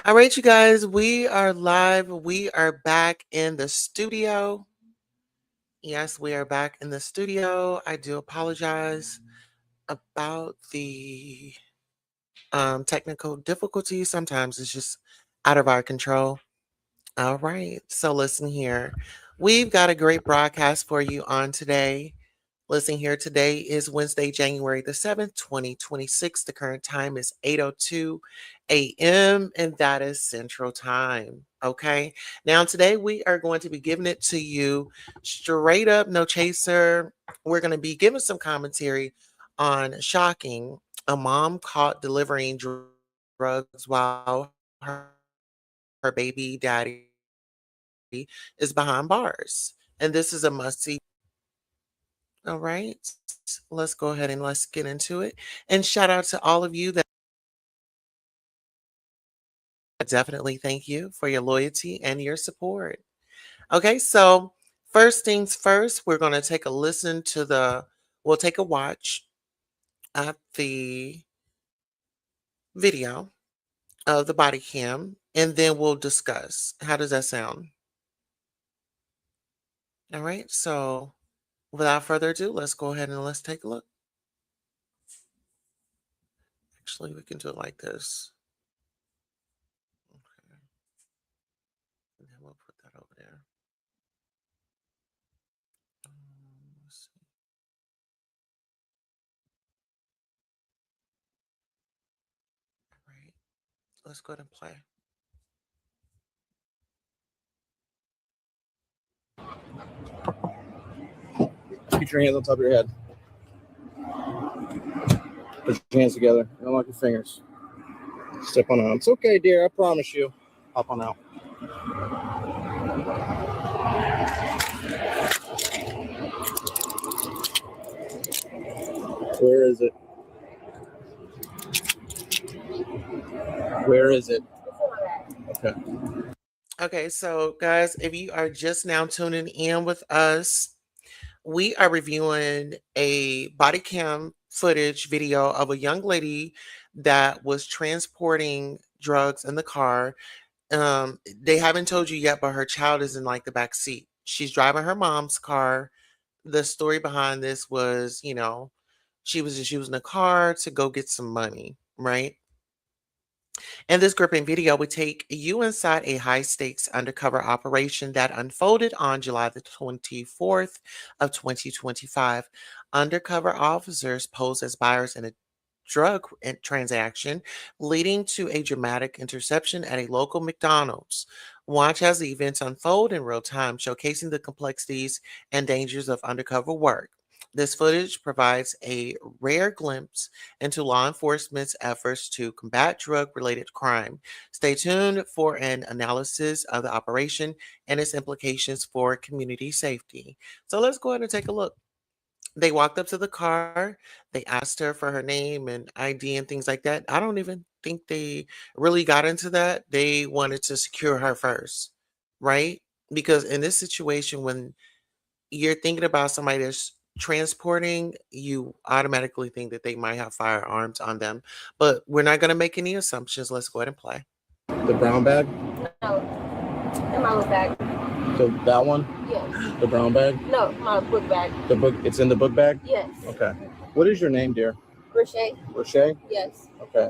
All right, you guys, we are live. We are back in the studio. Yes, we are back in the studio. I do apologize about the technical difficulties. Sometimes it's just out of our control. All right, so listen here. We've got a great broadcast for you on today. Listen here, today is Wednesday, January the 7th, 2026. The current time is 8:02 a.m., and that is Central Time. Okay. Now, today we are going to be giving it to you straight up, no chaser. We're going to be giving some commentary on shocking a mom caught delivering drugs while her baby daddy is behind bars. And this is a must see. All right, let's go ahead and let's get into it. And shout out to all of you that definitely thank you for your loyalty and your support. Okay, so first things first, we're going to take a listen to we'll take a watch at the video of the body cam, and then we'll discuss. How does that sound? All right, so without further ado, let's go ahead and let's take a look. Actually, we can do it like this. Okay. And then we'll put that over there. Let's see. All right, let's go ahead and play. Keep your hands on top of your head. Put your hands together. Don't lock your fingers. Step on out. It's okay, dear. I promise you. Hop on out. Where is it? Where is it? Okay. Okay, so guys, if you are just now tuning in with us, we are reviewing a body cam footage video of a young lady that was transporting drugs in the car. They haven't told you yet, but her child is in like the back seat. She's driving her mom's car. The story behind this was, she was just using the car to go get some money, right? In this gripping video, we take you inside a high stakes undercover operation that unfolded on July the 24th of 2025. Undercover officers pose as buyers in a transaction, leading to a dramatic interception at a local McDonald's. Watch as the events unfold in real time, showcasing the complexities and dangers of undercover work. This footage provides a rare glimpse into law enforcement's efforts to combat drug related crime. Stay tuned for an analysis of the operation and its implications for community safety. So let's go ahead and take a look. They walked up to the car, they asked her for her name and ID and things like that. I don't even think they really got into that. They wanted to secure her first, right? Because in this situation, when you're thinking about somebody that's transporting, you automatically think that they might have firearms on them. But we're not going to make any assumptions. Let's go ahead and play. The brown bag? No, in my little bag. That one? Yes. The brown bag? No, my book bag. The book? It's in the book bag? Yes. Okay. What is your name, dear? Roche? Roche? Yes. Okay.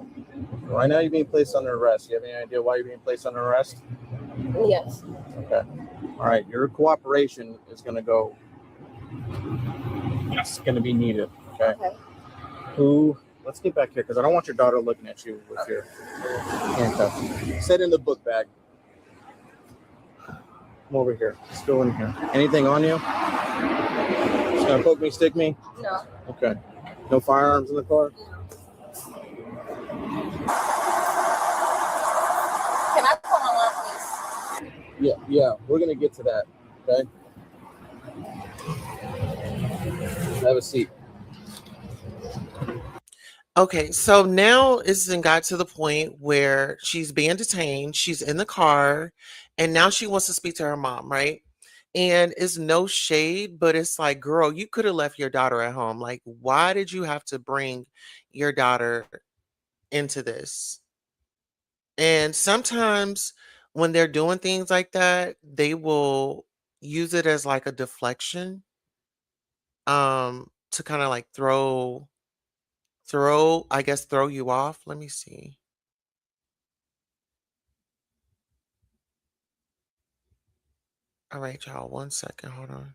Right now you're being placed under arrest. You have any idea why you're being placed under arrest? Yes. Okay. All right. Your cooperation is going to go. It's going to be needed. Okay. Let's get back here because I don't want your daughter looking at you with your handcuffs. Sit in the book bag. Come over here. Let's go in here. Anything on you? Just going to poke me, stick me? No. Okay. No firearms in the car? Can I put my mom, please? Yeah. We're going to get to that. Okay. Have a seat. Okay, so now it's got to the point where she's being detained. She's in the car, and now she wants to speak to her mom, right? And it's no shade, but it's like, girl, you could have left your daughter at home. Like, why did you have to bring your daughter into this? And sometimes when they're doing things like that, they will use it as like a deflection, to kind of like I guess throw you off. Let me see. All right, y'all, 1 second. Hold on.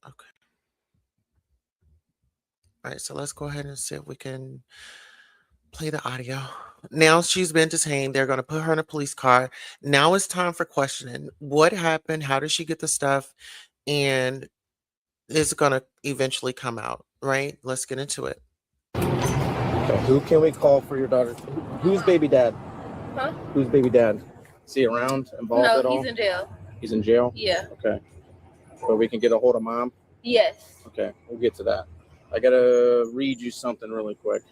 Okay. All right, so let's go ahead and see if we can play the audio. Now she's been detained. They're going to put her in a police car. Now it's time for questioning. What happened? How did she get the stuff? And it's going to eventually come out, right? Let's get into it. Okay. Who can we call for your daughter? Who's baby dad? Huh? Who's baby dad? Is he around, involved at No, all? he's in jail. He's in jail? Yeah. Okay. But we can get a hold of mom? Yes. Okay, we'll get to that. I gotta read you something really quick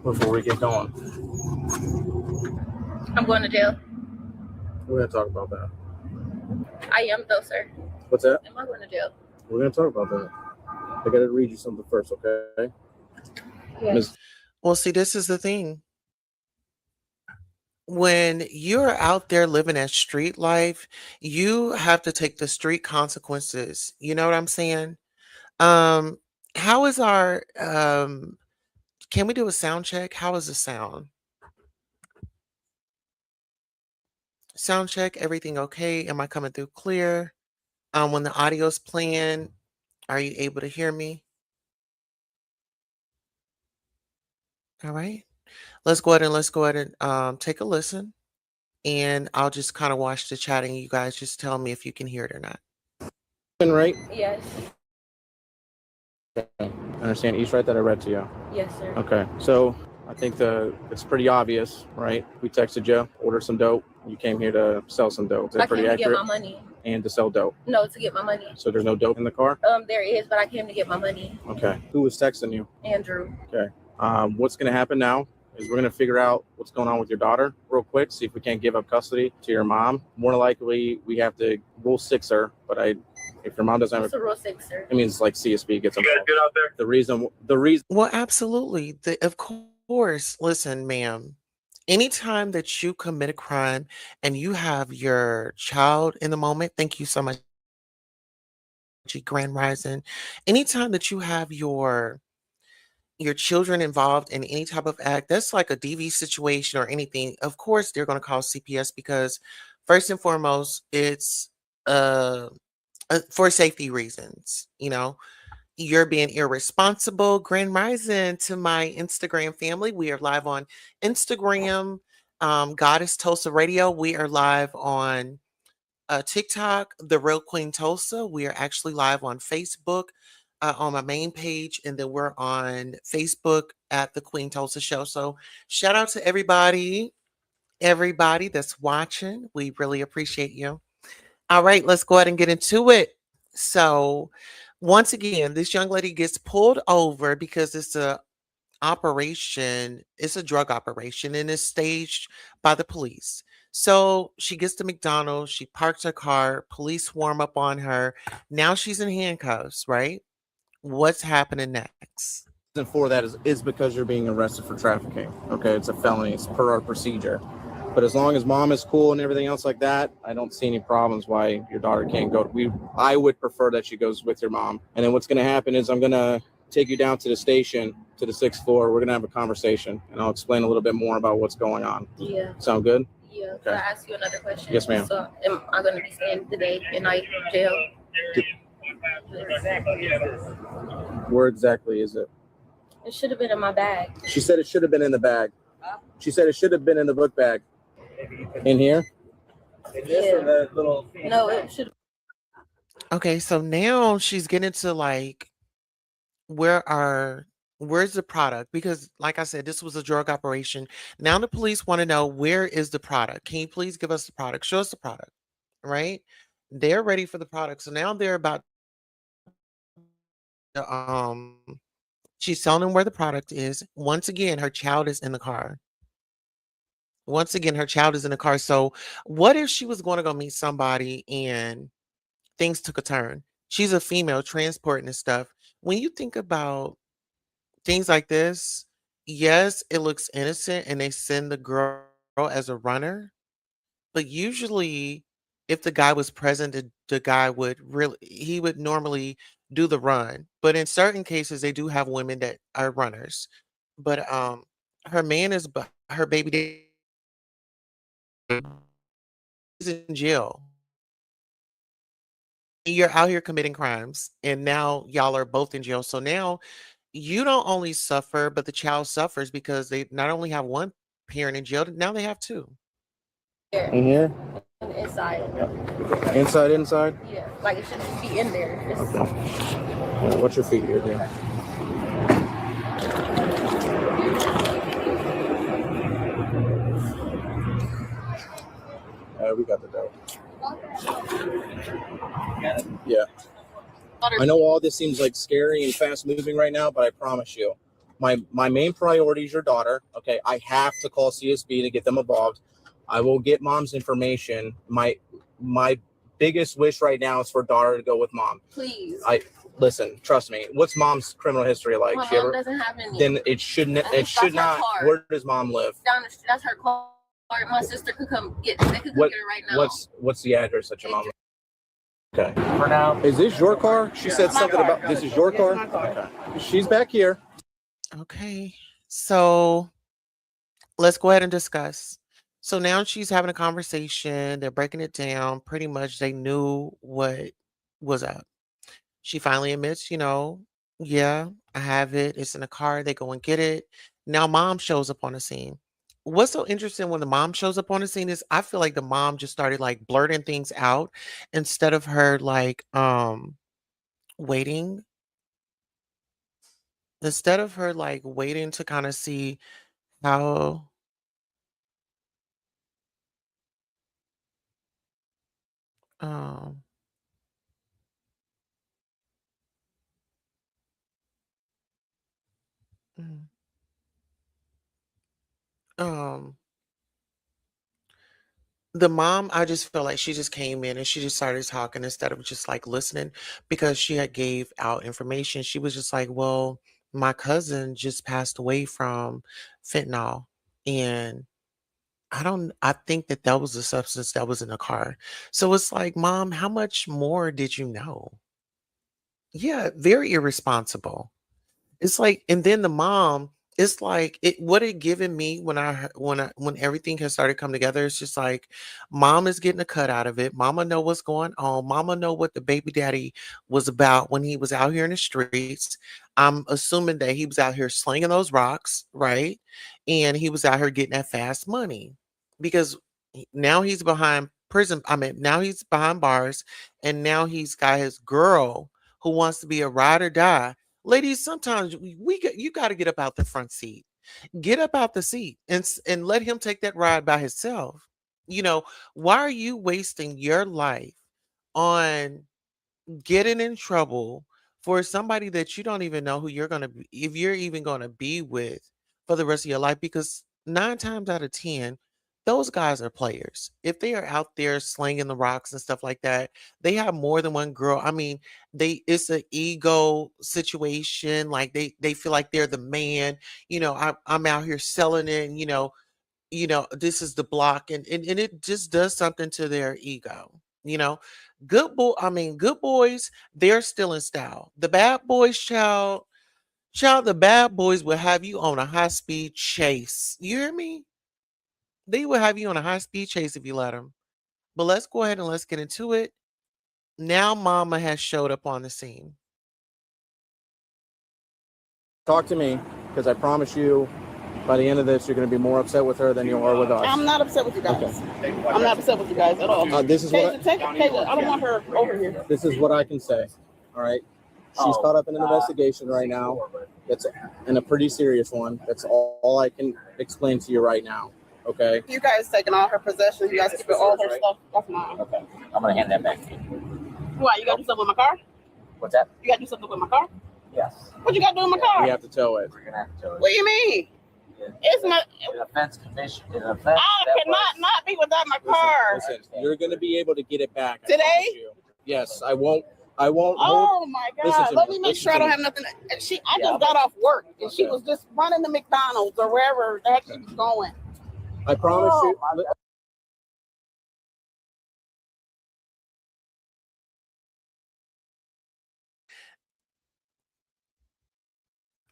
before we get going. I'm going to jail. We're gonna talk about that. I am though, sir. What's that? Am I going to jail? We're gonna talk about that. I gotta read you something first, okay? Yes. Well, see, this is the thing. When you're out there living that street life, you have to take the street consequences. You know what I'm saying? Um, how is our can we do a sound check? How is the sound? Sound check, everything okay? Am I coming through clear? When the audio's playing, are you able to hear me? All right. Let's go ahead and take a listen, and I'll just kind of watch the chat and you guys just tell me if you can hear it or not. Right? Yes. Okay. I understand each right that I read to you. Yes, sir. Okay. So I think it's pretty obvious, right? We texted you, order some dope. You came here to sell some dope. Is that I pretty came to accurate? get my money. And to sell dope. No, to get my money. So there's no dope in the car? There is, but I came to get my money. Okay. Who was texting you? Andrew. Okay. What's going to happen now is we're going to figure out what's going on with your daughter real quick, see if we can't give up custody to your mom. More likely, we have to rule six her, but if your mom doesn't have What's a rule six, sir? it means like CSP gets involved. Get out there. The reason. Well, absolutely. Of course. Listen, ma'am. Anytime that you commit a crime and you have your child in the moment, thank you so much, Grand Rising. Anytime that you have your children involved in any type of act, that's like a DV situation or anything. Of course, they're going to call CPS because first and foremost, it's uh, for safety reasons. You're being irresponsible. Grand Rising to my Instagram family. We are live on Instagram, Goddess Tulsa Radio. We are live on TikTok, The Real Queen Tulsa. We are actually live on Facebook on my main page, and then we're on Facebook at The Queen Tulsa Show. So shout out to everybody that's watching. We really appreciate you. All right, let's go ahead and get into it. So, once again, this young lady gets pulled over because it's a drug operation and it's staged by the police. So she gets to McDonald's, she parks her car, police swarm up on her. Now she's in handcuffs, right? What's happening next? And for that is because you're being arrested for trafficking. Okay, it's a felony. It's per our procedure. But as long as mom is cool and everything else like that, I don't see any problems why your daughter can't go. I would prefer that she goes with your mom. And then what's going to happen is I'm going to take you down to the station, to the 6th floor. We're going to have a conversation, and I'll explain a little bit more about what's going on. Yeah. Sound good? Yeah. Okay. Can I ask you another question? Yes, ma'am. So, am I going to be staying today in night jail? Where exactly is it? It should have been in my bag. She said it should have been in the bag. She said it should have been in the book bag. In here? Yeah. That little... No, it should. Okay, so now she's getting to like where's the product? Because like I said, this was a drug operation. Now the police want to know, where is the product? Can you please give us the product? Show us the product, right? They're ready for the product. So now they're about to, she's telling them where the product is. Once again, her child is in the car. Once again, her child is in the car. So what if she was going to go meet somebody and things took a turn? She's a female transporting and stuff. When you think about things like this, yes, it looks innocent and they send the girl as a runner, but usually if the guy was present, the guy would really he would normally do the run. But in certain cases they do have women that are runners. But her man is her baby daddy is in jail. You're out here committing crimes and now y'all are both in jail. So now you don't only suffer, but the child suffers because they not only have one parent in jail, now they have two. In here? Inside. Inside? Yeah, like it shouldn't be in there. Okay. What's your feet here, dude? We got the dough. Yeah. I know all this seems like scary and fast moving right now, but I promise you, my main priority is your daughter. Okay, I have to call CSB to get them involved. I will get mom's information. My biggest wish right now is for daughter to go with mom. Please. Listen, trust me. What's mom's criminal history like? My mom doesn't have any. Then it shouldn't. It should not. Where does mom live? Down the street. That's her car. My sister could come get. They could come get her right now. What's the address that your mom? Okay. For now. Is this your car? She said something about this is your car. Okay. She's back here. Okay. So let's go ahead and discuss. So now she's having a conversation. They're breaking it down. Pretty much they knew what was up. She finally admits, yeah, I have it. It's in the car. They go and get it. Now mom shows up on the scene. What's so interesting when the mom shows up on the scene is I feel like the mom just started like blurting things out instead of her like waiting. Instead of her like waiting to kind of see how um mm, um the mom, I just feel like she just came in and she just started talking instead of just like listening because she had gave out information. She was just like, well, my cousin just passed away from fentanyl. And I think that that was the substance that was in the car. So it's like, mom, how much more did you know? Yeah, very irresponsible. It's like, and then the mom, it's like it what it given me when when everything has started come together. It's just like mom is getting a cut out of it. Mama know what's going on. Mama know what the baby daddy was about when he was out here in the streets. I'm assuming that he was out here slinging those rocks, right? And he was out here getting that fast money because now he's behind prison. I mean, now he's behind bars, and now he's got his girl who wants to be a ride or die. Ladies, sometimes you got to get up out the front seat. Get up out the seat and let him take that ride by himself. You know, why are you wasting your life on getting in trouble for somebody that you don't even know who you're going to be, if you're even going to be with for the rest of your life? Because 9 times out of 10, those guys are players. If they are out there slinging the rocks and stuff like that, they have more than one girl. I mean, it's an ego situation. Like they feel like they're the man. I'm out here selling it. And, this is the block, and it just does something to their ego. You know, good boys, they're still in style. The bad boys, child, the bad boys will have you on a high speed chase. You hear me? They will have you on a high speed chase if you let them. But let's go ahead and let's get into it. Now, mama has showed up on the scene. Talk to me, because I promise you, by the end of this, you're going to be more upset with her than you are with us. I'm not upset with you guys. Okay. I'm not upset with you guys at all. This is what Kayla, I don't want her over here. this is what I can say. All right. She's caught up in an investigation right now. That's and a pretty serious one. That's all I can explain to you right now. Okay. You guys taking all her possessions. You guys keeping all her stuff. That's mine. Okay. I'm gonna hand that back to you. Why? You got to do something with my car? What's that? You got to do something with my car? Yes. What you got to do with my car? We have to tow it. We're gonna have to. What do you mean? It's my. An offense commission. I cannot not be without my car. Listen, you're going to be able to get it back Today? Yes, I won't. Hold. Oh my God! Let me make sure I don't have nothing. nothing. I just got off work and she was just running to McDonald's or wherever the heck she was going. I promise you.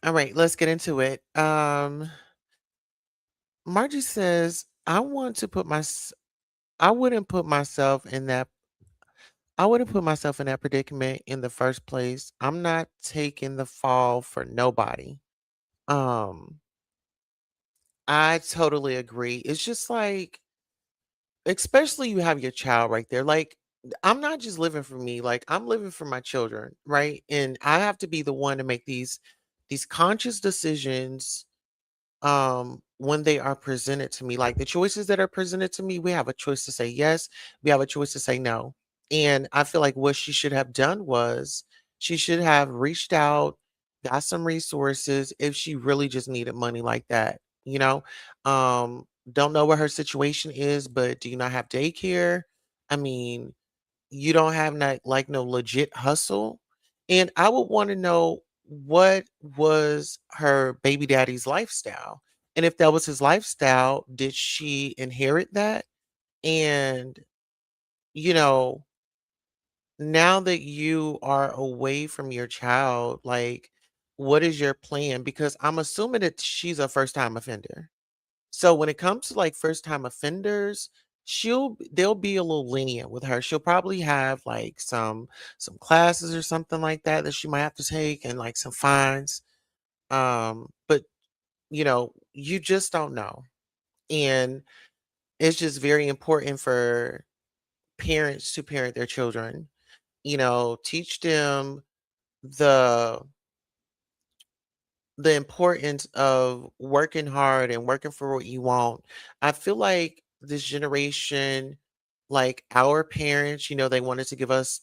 All right, let's get into it. Margie says, I wouldn't put myself in that I wouldn't put myself in that predicament in the first place. I'm not taking the fall for nobody. Um, I totally agree. It's just like, especially you have your child right there. Like, I'm not just living for me, like I'm living for my children, right? And I have to be the one to make these conscious decisions when they are presented to me. Like the choices that are presented to me, we have a choice to say yes, we have a choice to say no. And I feel like what she should have done was she should have reached out, got some resources if she really just needed money like that, you know. Don't know what her situation is, but do you not have daycare? I mean, you don't have no legit hustle. And I would want to know what was her baby daddy's lifestyle. And if that was his lifestyle, did she inherit that? And, you know, now that you are away from your child, like, what is your plan? Because I'm assuming that she's a first time offender. So when it comes to like first time offenders, they'll be a little lenient with her. She'll probably have like some classes or something like that that she might have to take and like some fines. But you just don't know. And it's just very important for parents to parent their children. Teach them the the importance of working hard and working for what you want. I feel like this generation, like our parents, they wanted to give us,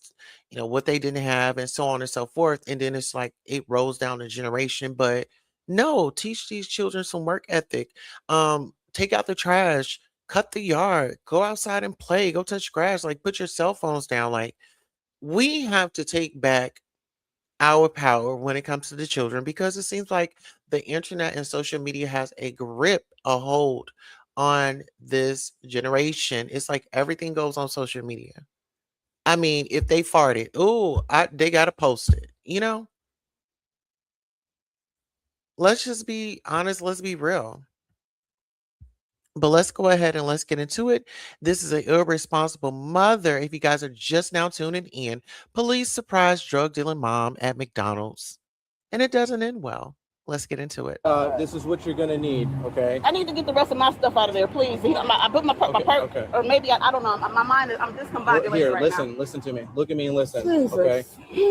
what they didn't have and so on and so forth. And then it's like it rolls down the generation. But no, teach these children some work ethic. Take out the trash, cut the yard, go outside and play, go touch grass, like put your cell phones down. Like we have to take back our power when it comes to the children because it seems like the internet and social media has a hold on this generation. It's like everything goes on social media. I mean, if they farted, they gotta post it. Let's just be honest. Let's be real. But let's go ahead and let's get into it. This is an irresponsible mother. If you guys are just now tuning in, police surprise drug dealing mom at McDonald's. And it doesn't end well. Let's get into it. This is what you're gonna need, okay? I need to get the rest of my stuff out of there, please. I put my purse, Okay. or maybe I don't know. My mind is I'm discombobulated Here, right listen to me. Look at me and listen, Jesus. okay?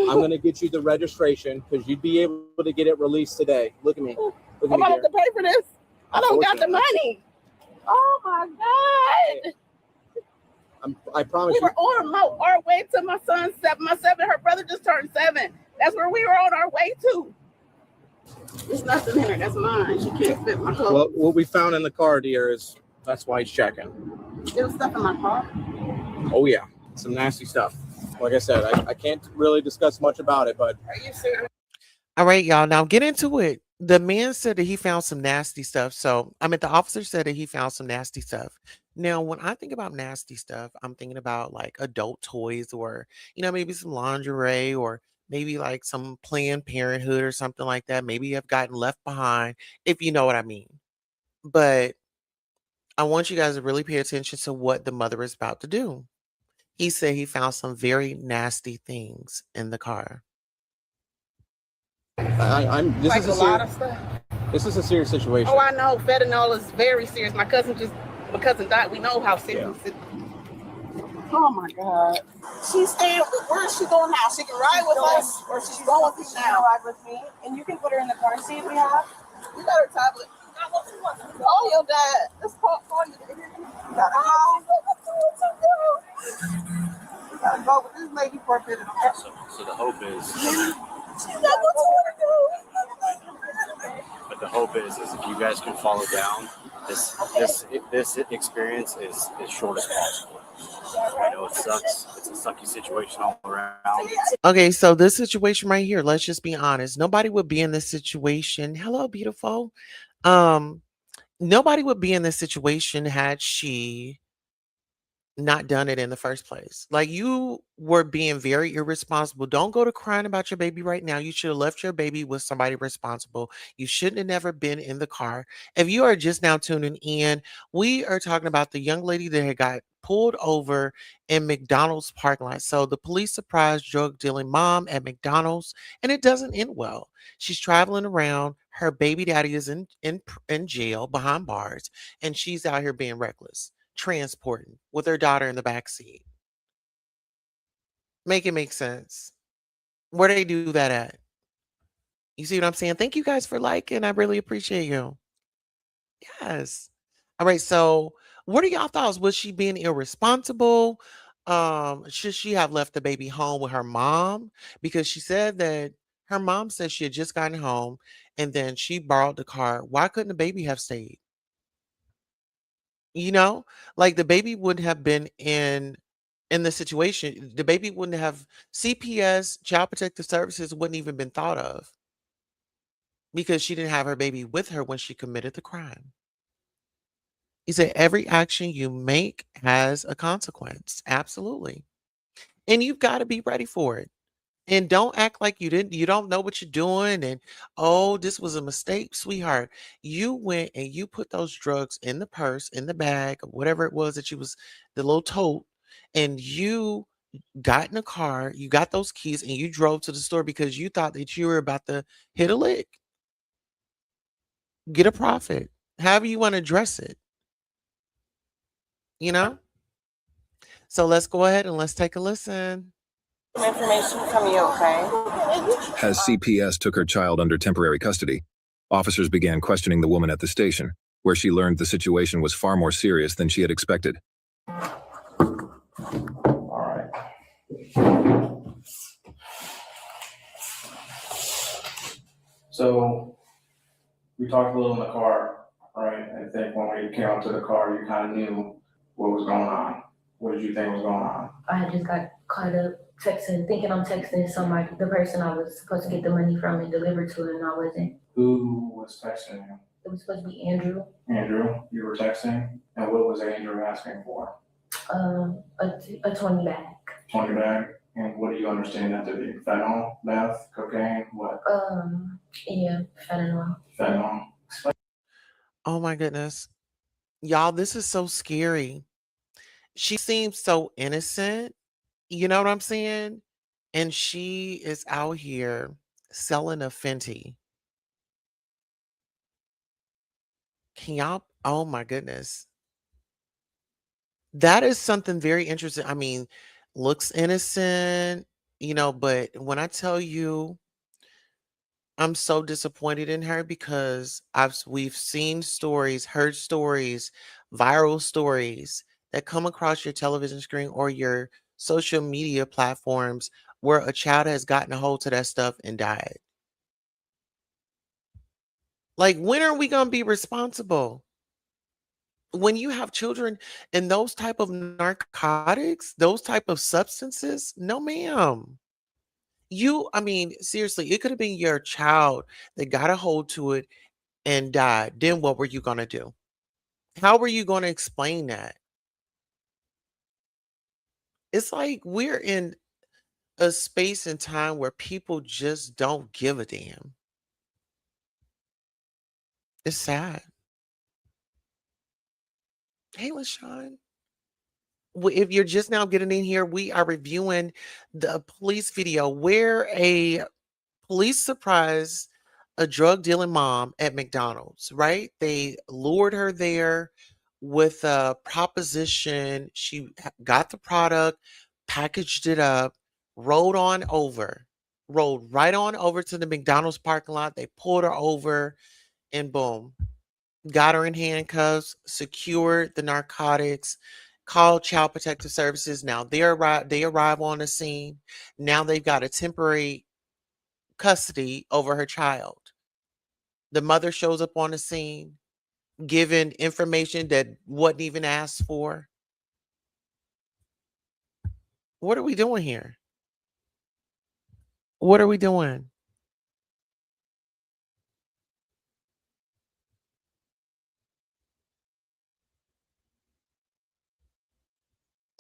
I'm gonna get you the registration because you'd be able to get it released today. Look at me. Look at I'm me, gonna have to pay for this. I don't got the money. Oh my God! I promise We you. were on our way to my son's 7. My 7, her brother just turned 7. That's where we were on our way to. There's nothing in there. That's mine. She can't fit my clothes. Well, what we found in the car, dear, is that's why he's checking. There was stuff in my car. Oh yeah, some nasty stuff. Like I said, I can't really discuss much about it, but Are you serious? All right, y'all. Now get into it. The man said that he found some nasty stuff. The officer said that he found some nasty stuff. Now, when I think about nasty stuff, I'm thinking about like adult toys or, maybe some lingerie or maybe like some Planned Parenthood or something like that. Maybe you have gotten left behind, if you know what I mean. But I want you guys to really pay attention to what the mother is about to do. He said he found some very nasty things in the car. This Like is a lot of stuff. This is a serious situation. Oh, I know. Fentanyl is very serious. My cousin died. We know how serious it is. Oh my God. She's staying. Where is she going now? She can ride with us, or she's going with you now. Ride with me, and you can put her in the car seat we have. You got her tablet. Call your dad. Let's call you. You gotta go with this lady for a minute. So the hope is, She's not what you want to do. but the hope is if you guys can follow down, this experience is as short as possible. I know it sucks. It's a sucky situation all around. Okay, so this situation right here, let's just be honest. Nobody would be in this situation. Hello, beautiful. Um, Nobody would be in this situation had she not done it in the first place. Like, you were being very irresponsible. Don't go to crying about your baby right now. You should have left your baby with somebody responsible. You shouldn't have never been in the car. If you are just now tuning in, we are talking about the young lady that had got pulled over in McDonald's parking lot. So the police surprised drug dealing mom at McDonald's, and it doesn't end well. She's traveling around. Her baby daddy is in jail behind bars, and she's out here being reckless transporting with her daughter in the back seat. Make it make sense. Where they do that at? You see what I'm saying? Thank you guys for liking. I really appreciate you. Yes. All right. So, what are y'all thoughts? Was she being irresponsible? Should she have left the baby home with her mom? Because she said that her mom said she had just gotten home and then she borrowed the car. Why couldn't the baby have stayed? You know, like the baby wouldn't have been in the situation. The baby wouldn't have CPS, Child Protective Services wouldn't even been thought of because she didn't have her baby with her when she committed the crime. He said every action you make has a consequence. Absolutely. And you've got to be ready for it. And don't act like you don't know what you're doing and oh, this was a mistake, sweetheart. You went and you put those drugs in the purse, in the bag, or whatever it was that you was the little tote, and you got in a car, you got those keys, and you drove to the store because you thought that you were about to hit a lick, get a profit, however you want to address it, you know? So let's go ahead and let's take a listen. Information from you, okay? As CPS took her child under temporary custody, officers began questioning the woman at the station, where she learned the situation was far more serious than she had expected. All right. So we talked a little in the car, right? I think when we came up to the car, you kind of knew what was going on. What did you think was going on? I just got caught up texting, thinking I'm texting somebody, the person I was supposed to get the money from and deliver to, and I wasn't. Who was texting you? It was supposed to be Andrew. Andrew, you were texting? And what was Andrew asking for? A 20 bag. 20 bag? And what do you understand that to be? Fentanyl, meth, cocaine, what? Yeah, fentanyl. Fentanyl. Oh my goodness. Y'all, this is so scary. She seems so innocent. You know what I'm saying? And she is out here selling a Fenty. Can y'all? Oh my goodness. That is something very interesting. I mean, looks innocent, but when I tell you, I'm so disappointed in her because we've seen stories, heard stories, viral stories that come across your television screen or your social media platforms where a child has gotten a hold to that stuff and died. Like, when are we going to be responsible? When you have children and those type of narcotics, those type of substances, no ma'am. I mean, seriously, it could have been your child that got a hold to it and died. Then what were you going to do? How were you going to explain that? It's like we're in a space and time where people just don't give a damn. It's sad. Hey, LaShawn. If you're just now getting in here, we are reviewing the police video where a police surprised a drug dealing mom at McDonald's, right? They lured her there with a proposition. She got the product, packaged it up, rolled right on over to the McDonald's parking lot. They pulled her over and boom, got her in handcuffs, secured the narcotics, called Child Protective Services. Now they arrive on the scene. Now they've got a temporary custody over her child. The mother shows up on the scene, giving information that wasn't even asked for. What are we doing here? What are we doing?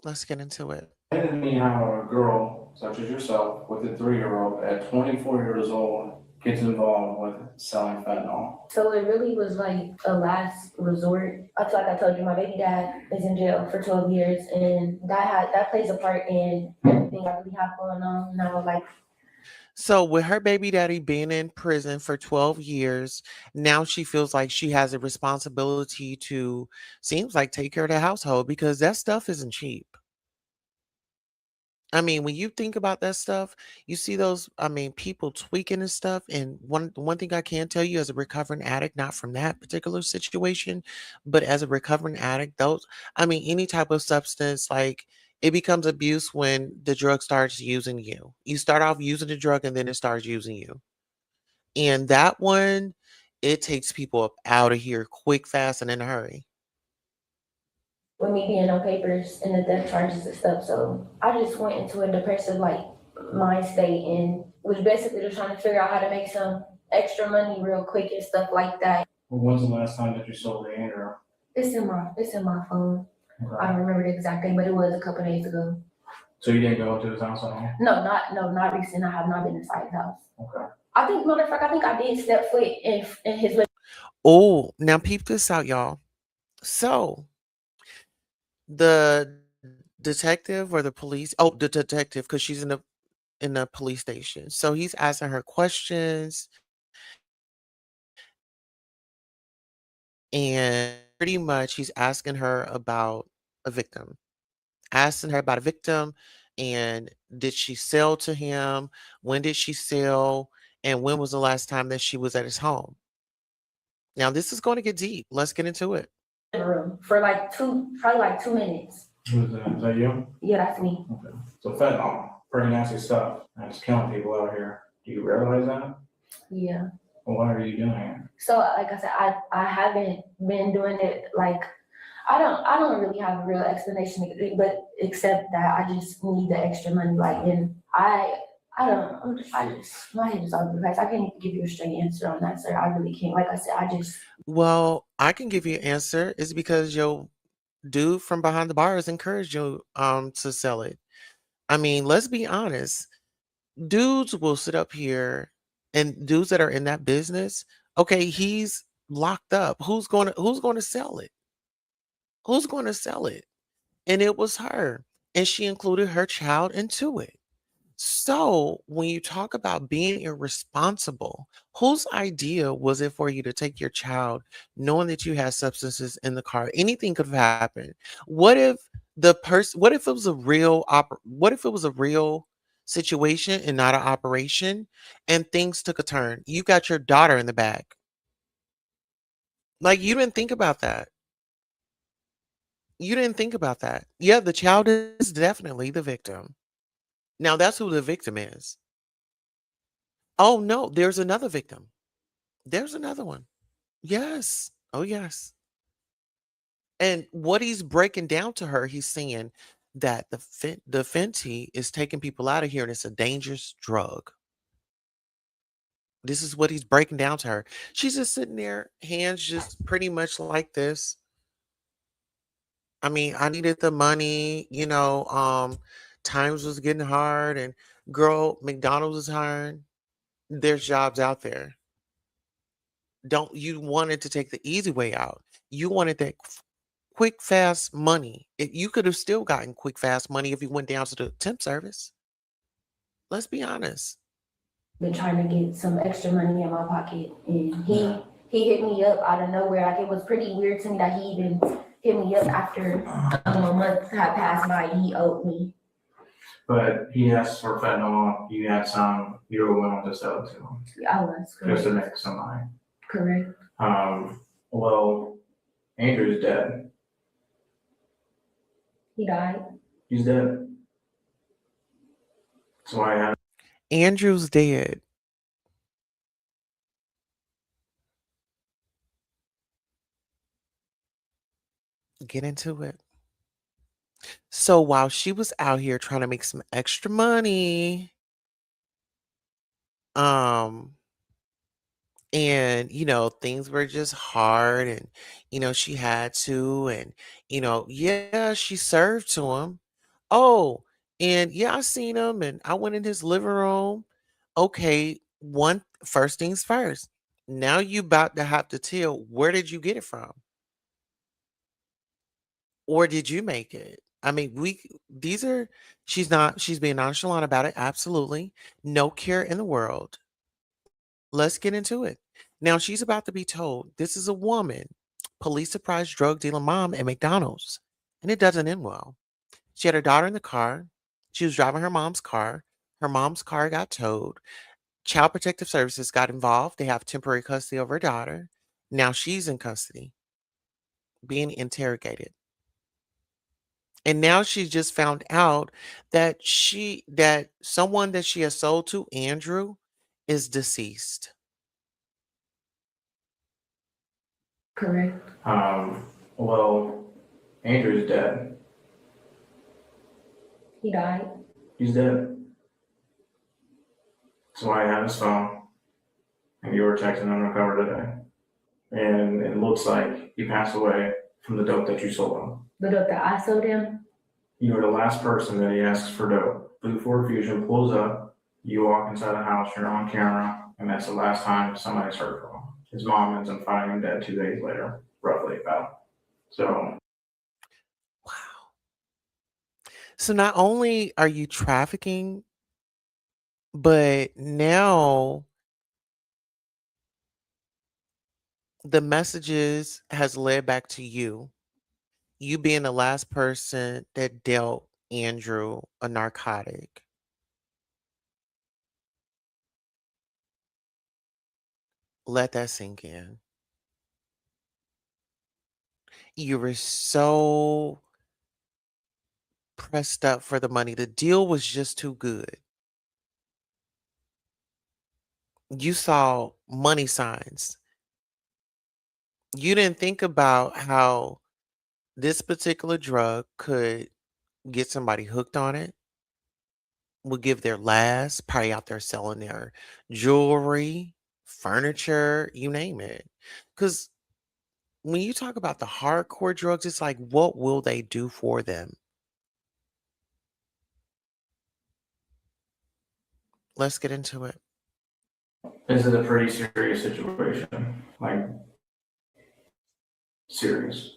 Let's get into it. Explain to me how a girl such as yourself with a 3-year-old at 24 years old gets involved with selling fentanyl. So it really was like a last resort. I feel like I told you, my baby dad is in jail for 12 years, and that plays a part in everything I really have going on now. Like, So with her baby daddy being in prison for 12 years, now she feels like she has a responsibility to, seems like, take care of the household because that stuff isn't cheap. I mean, when you think about that stuff, you see those, I mean, people tweaking and stuff. And one thing I can tell you as a recovering addict, not from that particular situation, but as a recovering addict, those, I mean, any type of substance, like it becomes abuse when the drug starts using you. You start off using the drug and then it starts using you. And that one, it takes people up out of here quick, fast, and in a hurry. with me being on papers and the death charges and stuff. So I just went into a depressive like mind state and was basically just trying to figure out how to make some extra money real quick and stuff like that. Well, when's the last time that you sold the Andrew? It's in my phone. Okay. I don't remember the exact date, but it was a couple days ago. So you didn't go to his house at all? No, not recent. I have not been inside his house. Okay. I think, matter of fact, I think I did step foot in his. Oh, now peep this out, y'all. So the detective or the police, oh, the detective, because she's in the police station. So he's asking her questions and pretty much he's asking her about a victim. Asking her about a victim and did she sell to him? When did she sell? And when was the last time that she was at his home? Now this is going to get deep. Let's get into it. Room for probably like 2 minutes. Who's that? Is that you? Yeah, that's me. Okay. So fentanyl, pretty nasty stuff. And it's killing people out here. Do you realize that? Yeah. Well, why are you doing it? So like I said, I haven't been doing it like I don't really have a real explanation, but except that I just need the extra money. Like, and my head is all over the place. I can't even give you a straight answer on that, sir. I really can't. Like I said, Well, I can give you an answer. It's because your dude from behind the bars encouraged you to sell it. I mean, let's be honest. Dudes will sit up here and dudes that are in that business, okay, he's locked up. Who's going to sell it? Who's going to sell it? And it was her. And she included her child into it. So when you talk about being irresponsible, whose idea was it for you to take your child knowing that you had substances in the car? Anything could have happened. What if what if it was a what if it was a real situation and not an operation and things took a turn? You got your daughter in the back. Like you didn't think about that. You didn't think about that. Yeah, the child is definitely the victim. Now that's who the victim is. Oh no, there's another victim. There's another one. Yes. Oh yes. And what he's breaking down to her, he's saying that the Fenty is taking people out of here and it's a dangerous drug. This is what he's breaking down to her. She's just sitting there, hands just pretty much like this. I mean, I needed the money, times was getting hard and girl, McDonald's is hiring. There's jobs out there. Don't you wanted to take the easy way out. You wanted that quick, fast money. You could have still gotten quick, fast money if you went down to the temp service. Let's be honest. been trying to get some extra money in my pocket, and he hit me up out of nowhere. Like, it was pretty weird to me that he even hit me up after a month had passed by. He owed me. But he asked for fentanyl, you had some, you were willing to sell it to him. I was correct. Just to make some money. Correct. Well, Andrew's dead. He died. He's dead. That's why I Andrew's dead. Get into it. So while she was out here trying to make some extra money, um, and things were just hard, and she had to, and yeah, she served to him. Oh, and yeah, I seen him, and I went in his living room. Okay, one first things first. Now you about to have to tell, where did you get it from? Or did you make it? I mean, these are she's being nonchalant about it. Absolutely. No care in the world. Let's get into it. Now she's about to be told this is a woman, police surprised drug dealer mom at McDonald's. And it doesn't end well. She had her daughter in the car. She was driving her mom's car. Her mom's car got towed. Child Protective Services got involved. They have temporary custody of her daughter. Now she's in custody, being interrogated. And now she just found out that someone that she has sold to, Andrew, is deceased. Correct. Well, Andrew's dead. He died. He's dead. So I have his phone, and you were texting Undercover today. And it looks like he passed away from the dope that you sold him. The dope that I sold him? You were the last person that he asks for dope. Blue Ford Fusion pulls up, you walk inside the house, you're on camera, and that's the last time somebody's heard from him. His mom ends up finding him dead 2 days later, roughly about. So. Wow. So not only are you trafficking, but now the messages has led back to you. You being the last person that dealt Andrew a narcotic. Let that sink in. You were so pressed up for the money. The deal was just too good. You saw money signs. You didn't think about how this particular drug could get somebody hooked on it, would give their last, probably out there selling their jewelry, furniture, you name it. Because when you talk about the hardcore drugs, it's like, what will they do for them? Let's get into it. This is a pretty serious situation. Like, serious.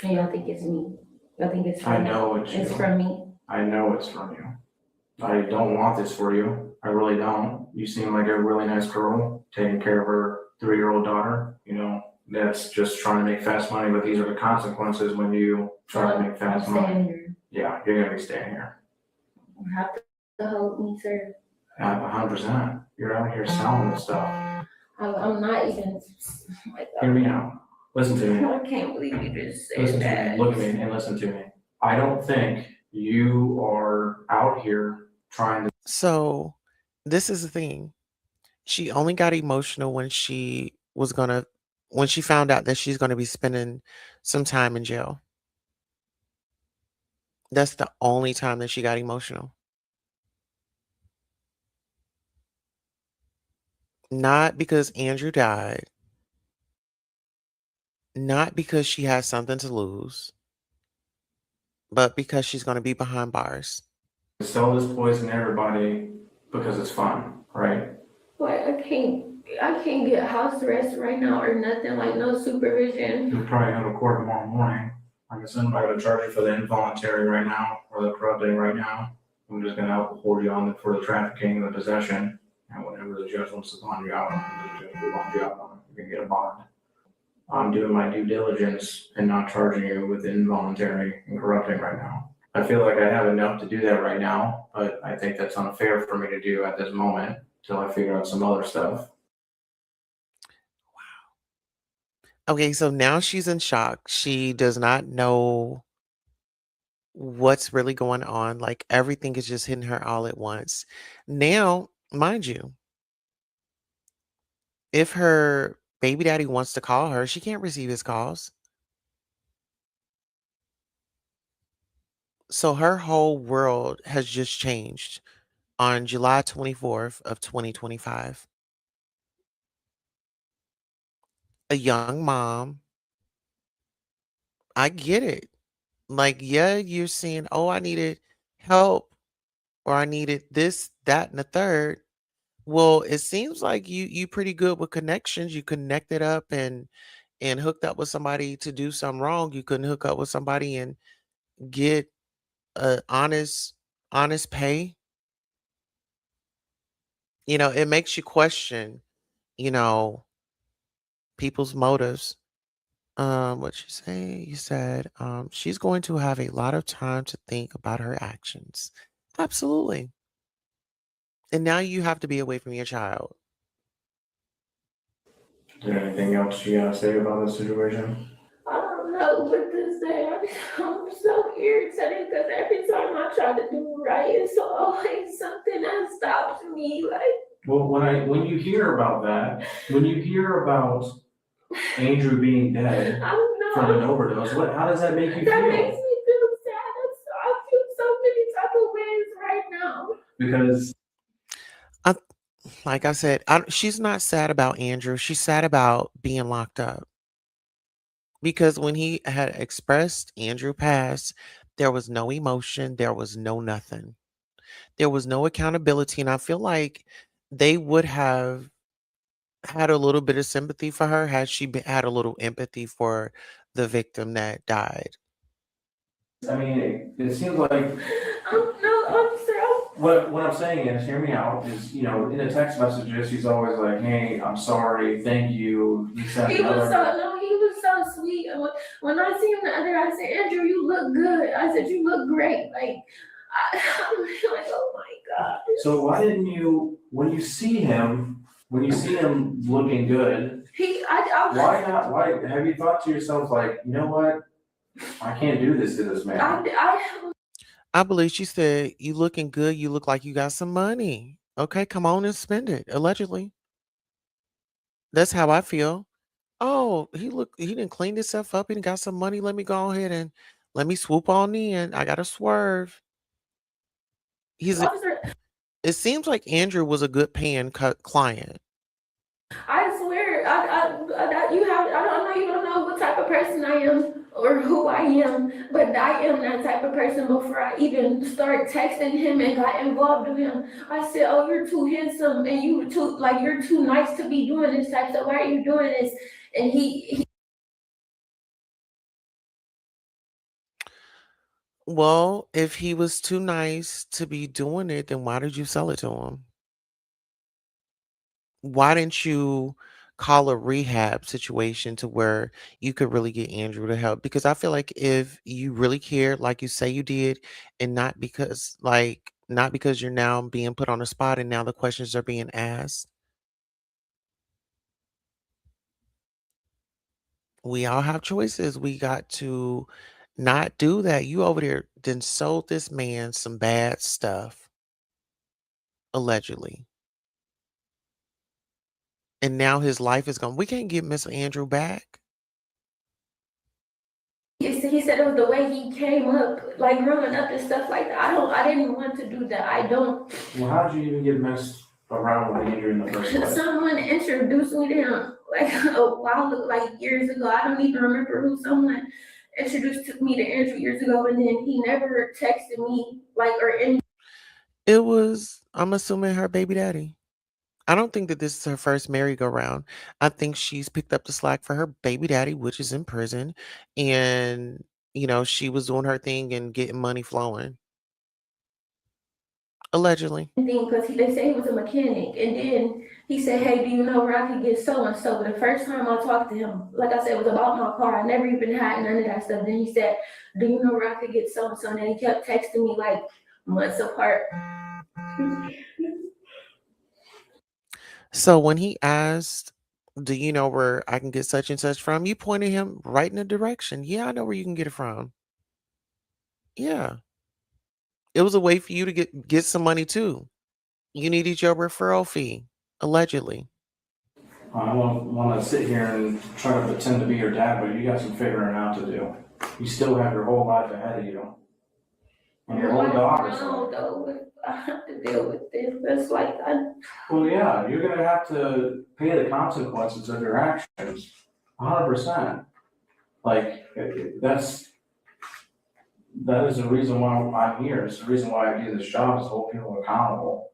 And y'all think it's me? Y'all think it's from I know it's you. It's from me? I know it's from you. I don't want this for you. I really don't. You seem like a really nice girl, taking care of her 3-year-old daughter. That's just trying to make fast money, but these are the consequences when you try to make fast money. Here. Yeah, you're gonna be staying here. You have to help me, sir. 100%. You're out here selling this stuff. I'm not even. Hear me out. Listen to me. I can't believe you just said Listen to that. me. Look at me and listen to me. I don't think you are out here trying to. So, this is the thing. She only got emotional when she found out that she's going to be spending some time in jail. That's the only time that she got emotional. Not because Andrew died, not because she has something to lose, but because she's going to be behind bars. Sell this poison to everybody because it's fun, right? But I can't get house arrest right now or nothing, like no supervision. You'll probably go to court tomorrow morning. I'm not going to charge you for the involuntary right now or the corrupting right now. I'm just going to hold you on for the trafficking and the possession, and whenever the judge wants to bond you out, the judge will bond you out. You can get a bond. I'm doing my due diligence and not charging you with involuntary and corrupting right now. I feel like I have enough to do that right now, but I think that's unfair for me to do at this moment till I figure out some other stuff. Wow. Okay, so now she's in shock. She does not know what's really going on. Like everything is just hitting her all at once. Now, mind you, if her baby daddy wants to call her, she can't receive his calls. So her whole world has just changed on July 24th of 2025. A young mom, I get it. Like, yeah, you're saying, oh, I needed help or I needed this, that, and the third. Well, it seems like you pretty good with connections. You connected up and hooked up with somebody to do something wrong. You couldn't hook up with somebody and get a honest pay. It makes you question, you know, people's motives. What you say? You said she's going to have a lot of time to think about her actions. Absolutely. And now you have to be away from your child. Is there anything else you gotta say about this situation? I don't know what to say. I'm so irritated because every time I try to do right, it's always something that stops me. Like, Well, when you hear about Andrew being dead I don't from know. an overdose, how does that make you That feel? makes me feel sad. I feel so many type of ways right now. Because Like I said, she's not sad about Andrew. She's sad about being locked up. Because when he had expressed Andrew passed, there was no emotion, there was no nothing. There was no accountability. And I feel like they would have had a little bit of sympathy for her had she had a little empathy for the victim that died. I mean, it seems like I'm sorry. what I'm saying is, hear me out. Is in the text messages, she's always like, "Hey, I'm sorry, thank you." He was so sweet. And when I see him the other, I said, Andrew, you look good. I said, you look great. Like, I'm like, oh my God. So why didn't you, when you see him looking good, why not? Why have you thought to yourself like, you know what? I can't do this to this man. I believe she said, "You looking good. You look like you got some money. Okay, come on and spend it." Allegedly. That's how I feel. Oh, he didn't clean himself up. He done got some money. Let me go ahead and let me swoop on in. I gotta swerve. Officer, It seems like Andrew was a good paying client. I swear, I know you don't know what type of person I am or who I am, but I am that type of person before I even start texting him and got involved with him. I said, oh, you're too handsome and you're too nice to be doing this type, so why are you doing this? And he Well, if he was too nice to be doing it, then why did you sell it to him? Why didn't you call a rehab situation to where you could really get Andrew to help? Because I feel like if you really cared, like you say you did, and not because you're now being put on the spot and now the questions are being asked. We all have choices. We got to not do that. You over there then sold this man some bad stuff, allegedly. And now his life is gone. We can't get Mr. Andrew back. he said it was the way he came up, like growing up and stuff like that. I didn't want to do that. I don't. Well, how did you even get messed around with Andrew in the first place? Someone introduced me to him like a while, like years ago. I don't even remember who. Someone introduced me to Andrew years ago, and then he never texted me like or any. It was, I'm assuming, her baby daddy. I don't think that this is her first merry-go-round. I think she's picked up the slack for her baby daddy, which is in prison. And, she was doing her thing and getting money flowing. Allegedly. Thing because they say he was a mechanic, and then he said, "Hey, do you know where I could get so and so?" But the first time I talked to him, like I said, it was about my car. I never even had none of that stuff. Then he said, "Do you know where I could get so and so?" And then he kept texting me like months apart. So when he asked, "Do you know where I can get such and such from?" You pointed him right in the direction. Yeah, I know where you can get it from. Yeah. It was a way for you to get some money too. You needed your referral fee, allegedly. I don't want to sit here and try to pretend to be your dad, but you got some figuring out to do. You still have your whole life ahead of you. And your whole daughter's No, though, I have to deal with this. That's like, well, yeah, you're gonna have to pay the consequences of your actions, 100%. Like, that is the reason why I'm here. It's the reason why I do this job, is to hold people accountable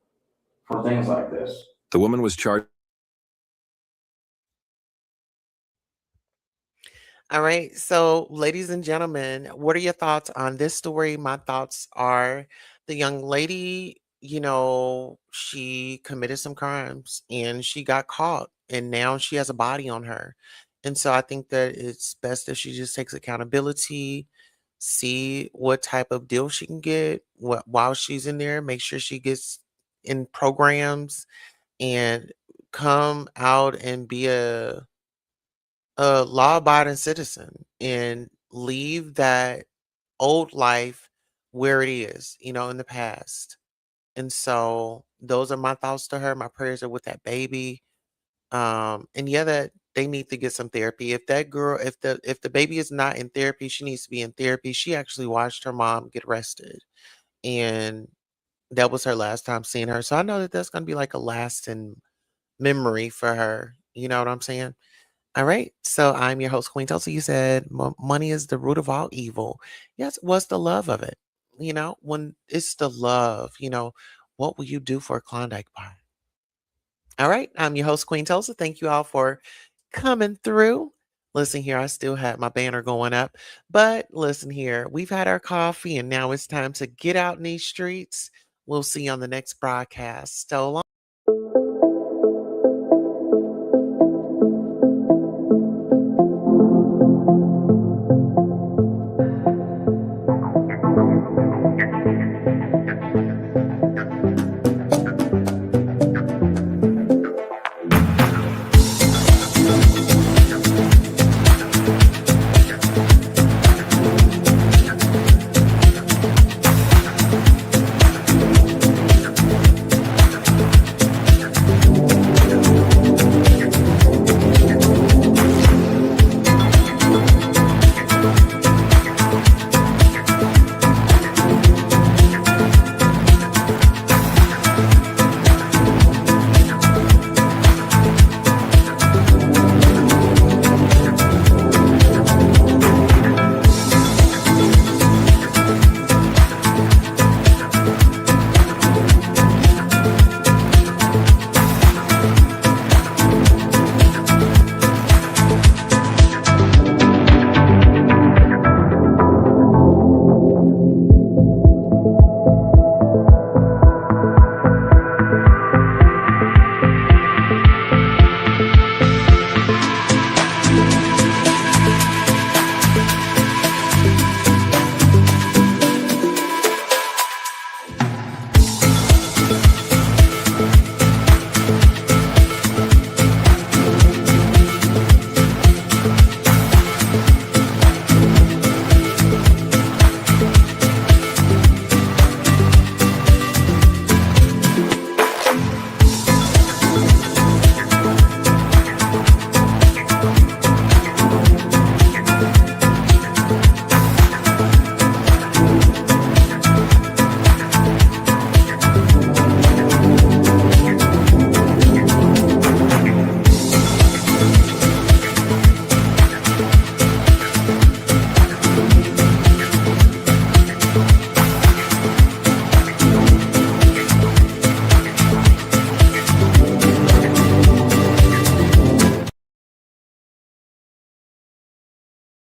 for things like this. The woman was charged. All right. So, ladies and gentlemen, what are your thoughts on this story? My thoughts are the young lady, she committed some crimes and she got caught, and now she has a body on her. And so I think that it's best if she just takes accountability, see what type of deal she can get while she's in there, make sure she gets in programs and come out and be a law-abiding citizen and leave that old life where it is, in the past. And so those are my thoughts to her. My prayers are with that baby. And yeah, that they need to get some therapy. If that girl, if the baby is not in therapy, she needs to be in therapy. She actually watched her mom get arrested, and that was her last time seeing her. So I know that that's going to be like a lasting memory for her. You know what I'm saying? All right. So I'm your host, Queen Tulsa. You said money is the root of all evil. Yes. What's the love of it? When it's the love, what will you do for a Klondike bar? All right. I'm your host, Queen Tulsa. Thank you all for coming through. Listen here, I still had my banner going up, but listen here, we've had our coffee and now it's time to get out in these streets. We'll see you on the next broadcast. So long.